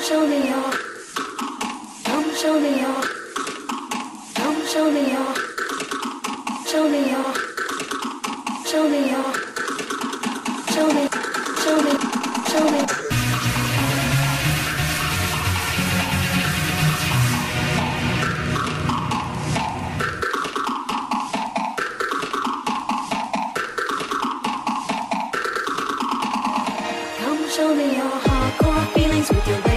show me your, come show me your, come show me your, show me your, show me your, show me, show me, show me. Come show me your hardcore feelings with your